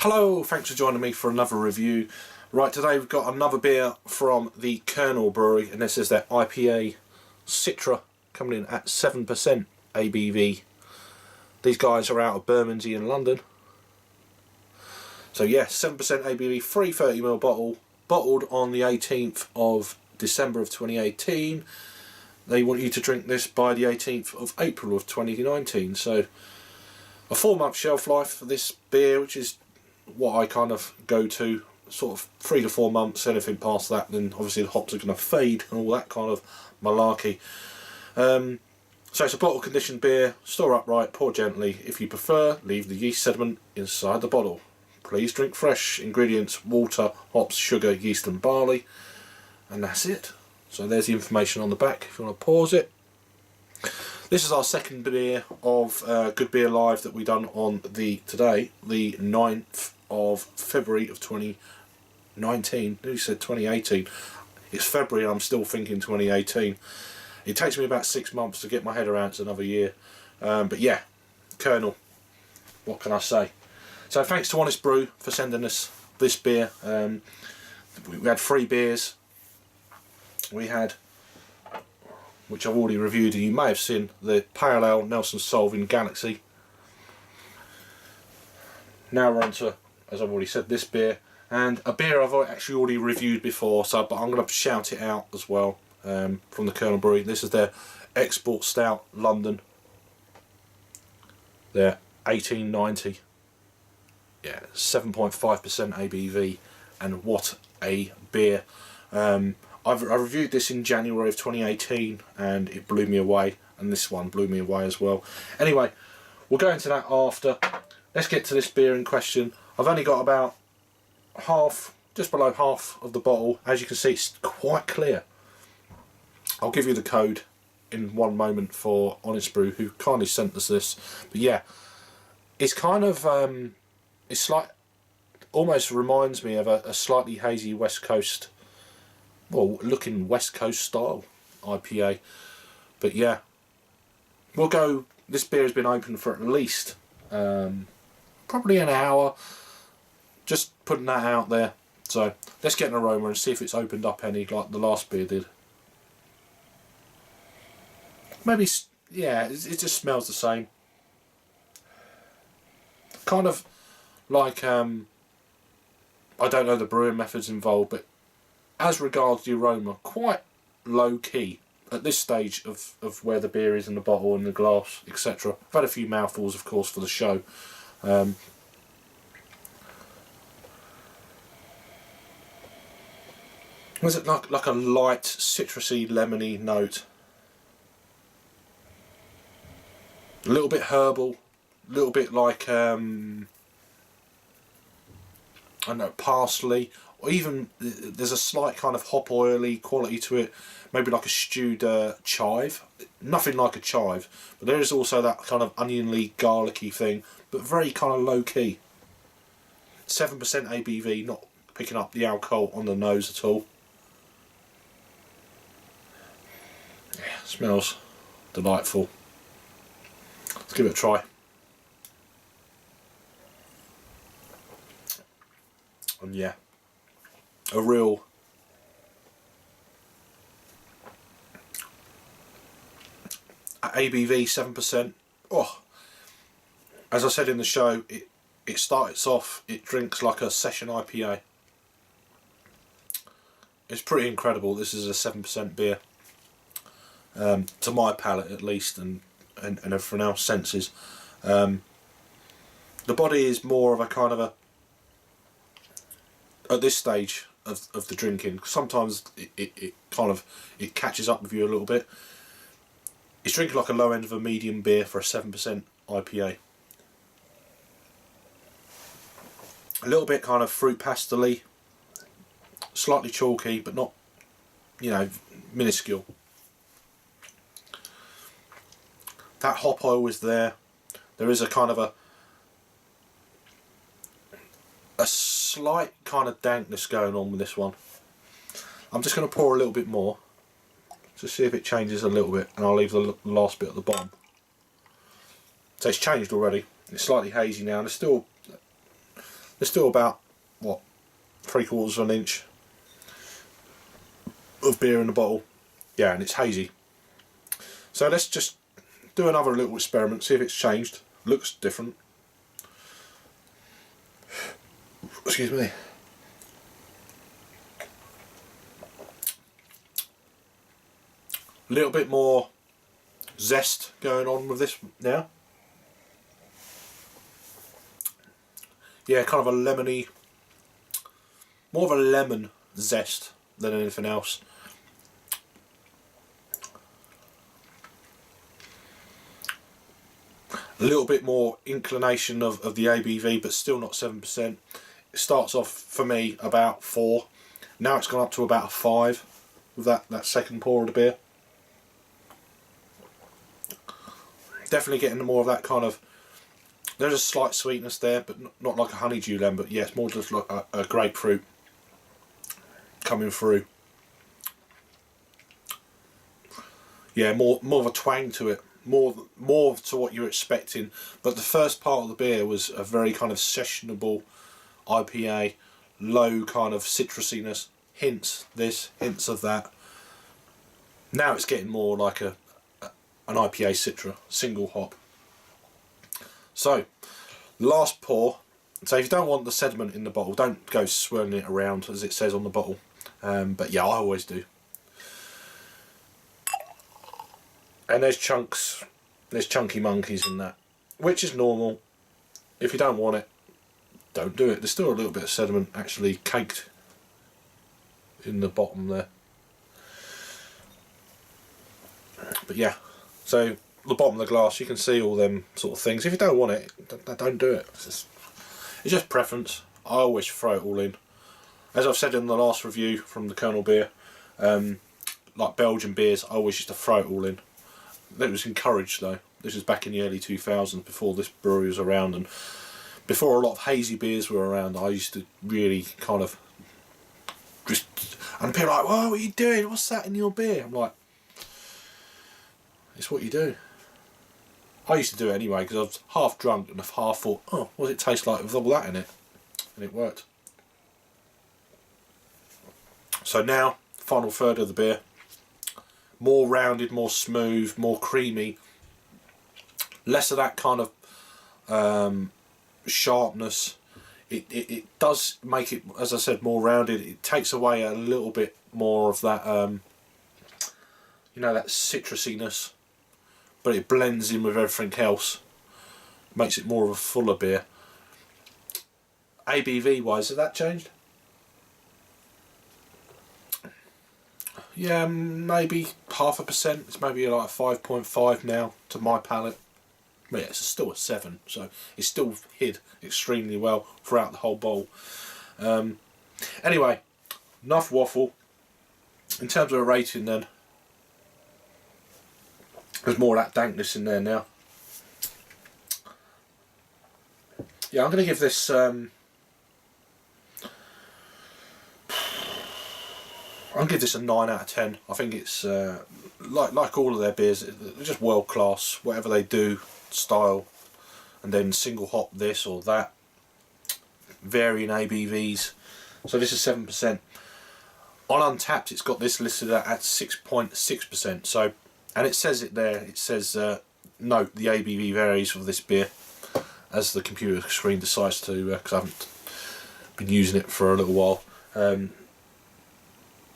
Hello, thanks for joining me for another review. Right, today we've got another beer from the Kernel Brewery, and this is their IPA Citra, coming in at 7% ABV. These guys are out of Bermondsey in London. So yeah, 7% ABV, 330ml bottle, bottled on the 18th of December of 2018. They want you to drink this by the 18th of April of 2019. So a 4-month shelf life for this beer, which is what I kind of go to, sort of 3 to 4 months. Anything past that, then obviously the hops are going to fade and all that kind of malarkey. So it's a bottle conditioned beer. Store upright, pour gently. If you prefer, leave the yeast sediment inside the bottle. Please drink fresh. Ingredients: water, hops, sugar, yeast and barley. And that's it. So there's the information on the back if you want to pause it. This is our second beer of Good Beer Live that we done on the 9th of February of 2019. I nearly said 2018. It's February and I'm still thinking 2018. It takes me about 6 months to get my head around. It's another year. But yeah, Kernel, what can I say? So thanks to Honest Brew for sending us this beer. We had 3 beers. We had, which I've already reviewed and you may have seen, the Pale Ale Nelson Solving Galaxy. Now we're on to, as I've already said, this beer, and a beer I've actually already reviewed before, so but I'm going to shout it out as well, from the Kernel Brewery. This is their Export Stout London. They're 1890. Yeah, 7.5% ABV, and what a beer. I reviewed this in January of 2018 and it blew me away, and this one blew me away as well. Anyway, we'll go into that after. Let's get to this beer in question. I've only got about half, just below half of the bottle. As you can see, it's quite clear. I'll give you the code in one moment for Honest Brew, who kindly sent us this. But yeah, it's kind of, it's like, almost reminds me of a slightly hazy West Coast, well, looking West Coast style IPA. But yeah, we'll go. This beer has been open for at least probably an hour. Just putting that out there. So let's get an aroma and see if it's opened up any like the last beer did. Maybe, yeah, it just smells the same. Kind of like, I don't know the brewing methods involved, but as regards the aroma, quite low key at this stage of where the beer is in the bottle and the glass, etc. I've had a few mouthfuls, of course, for the show. Was it like a light citrusy lemony note? A little bit herbal, a little bit like I don't know, parsley. Or even there's a slight kind of hop oily quality to it, maybe like a stewed chive. Nothing like a chive, but there is also that kind of oniony, garlicky thing, but very kind of low key. 7% ABV, not picking up the alcohol on the nose at all. Yeah, smells delightful. Let's give it a try. And yeah, a real ABV, 7%. Oh, as I said in the show, it starts off, it drinks like a session IPA. It's pretty incredible. This is a 7% beer, to my palate at least, and everyone else senses. The body is more of a kind of a, at this stage of the drinking, sometimes it kind of, it catches up with you a little bit. It's drinking like a low end of a medium beer for a 7% IPA. A little bit kind of fruit pastel-y, slightly chalky, but not, you know, minuscule. That hop oil is there. There is a kind of a slight kind of dankness going on with this one. I'm just going to pour a little bit more to see if it changes a little bit, and I'll leave the last bit at the bottom. So it's changed already. It's slightly hazy now, and there's There's still about, what, 3/4 of an inch of beer in the bottle. Yeah, and it's hazy. So let's just do another little experiment, see if it's changed. Looks different. Excuse me. A little bit more zest going on with this now. Yeah, kind of a lemony, more of a lemon zest than anything else. A little bit more inclination of the ABV, but still not 7%. It starts off for me about 4. Now it's gone up to about a 5 with that second pour of the beer. Definitely getting more of that kind of, there's a slight sweetness there, but not like a honeydew lemon, but yeah, it's more just like a grapefruit coming through. Yeah, more of a twang to it, more to what you're expecting. But the first part of the beer was a very kind of sessionable IPA, low kind of citrusiness, hints this, hints of that. Now it's getting more like an IPA Citra, single hop. So, last pour. So if you don't want the sediment in the bottle, don't go swirling it around as it says on the bottle. But yeah, I always do. And there's chunks, there's chunky monkeys in that, which is normal. If you don't want it, don't do it. There's still a little bit of sediment actually caked in the bottom there. But yeah, so the bottom of the glass, you can see all them sort of things. If you don't want it, don't do it. It's just preference. I always throw it all in. As I've said in the last review from the Kernel beer, like Belgian beers, I always used to throw it all in. It was encouraged though. This was back in the early 2000s, before this brewery was around, and before a lot of hazy beers were around. I used to really kind of just, and people are like, "Whoa, what are you doing? What's that in your beer?" I'm like, it's what you do. I used to do it anyway because I was half drunk and half thought, oh, what does it taste like with all that in it? And it worked. So now, final third of the beer. More rounded, more smooth, more creamy. Less of that kind of sharpness. It does make it, as I said, more rounded. It takes away a little bit more of that, you know, that citrusiness. But it blends in with everything else. Makes it more of a fuller beer. ABV wise, has that changed? Yeah, maybe 0.5%. It's maybe like 5.5 now to my palate. But yeah, it's still a 7, so it's still hid extremely well throughout the whole bowl. Anyway, enough waffle. In terms of a rating then, there's more of that dankness in there now. Yeah, I'm going to give this I'll give this a 9 out of 10. I think it's like all of their beers, they're just world class. Whatever they do, style, and then single hop this or that, varying ABVs. So this is 7%. On Untapped, it's got this listed at 6.6%. So, and it says it there. It says note the ABV varies for this beer, as the computer screen decides to, because I haven't been using it for a little while.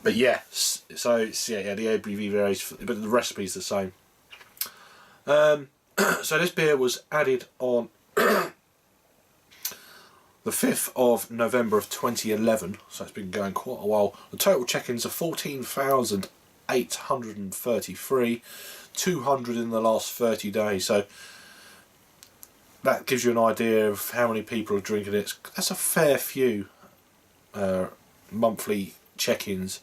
But yeah, so it's, yeah, the ABV varies, but the recipe's the same. So this beer was added on the 5th of November of 2011, so it's been going quite a while. The total check-ins are 14,833, 200 in the last 30 days, so that gives you an idea of how many people are drinking it. That's a fair few monthly check-ins.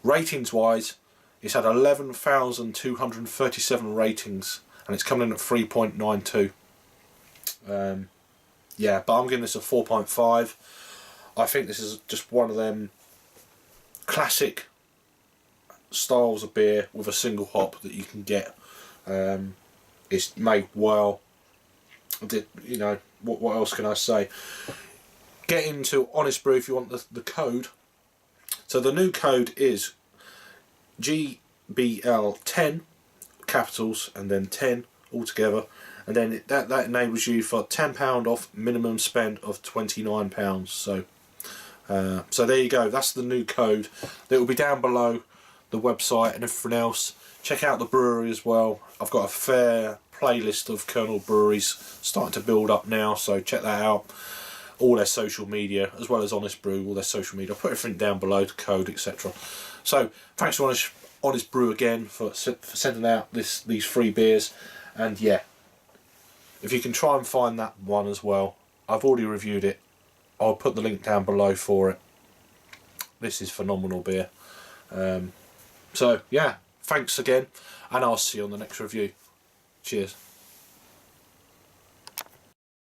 Ratings wise, it's had 11,237 ratings and it's coming in at 3.92. Yeah, but I'm giving this a 4.5. I think this is just one of them classic styles of beer with a single hop that you can get. It's made well. You know, what else can I say? get into Honest Brew if you want the code. So the new code is GBL10, capitals, and then 10 altogether, and then that enables you for £10 off minimum spend of £29. So there you go, that's the new code. That will be down below the website and everything else. Check out the brewery as well. I've got a fair playlist of Kernel breweries starting to build up now, so check that out. All their social media, as well as Honest Brew, all their social media. I'll put everything down below, the code, etc. So thanks to Honest Brew again for sending out these free beers. And yeah, if you can try and find that one as well, I've already reviewed it. I'll put the link down below for it. This is phenomenal beer. So yeah, thanks again, and I'll see you on the next review. Cheers.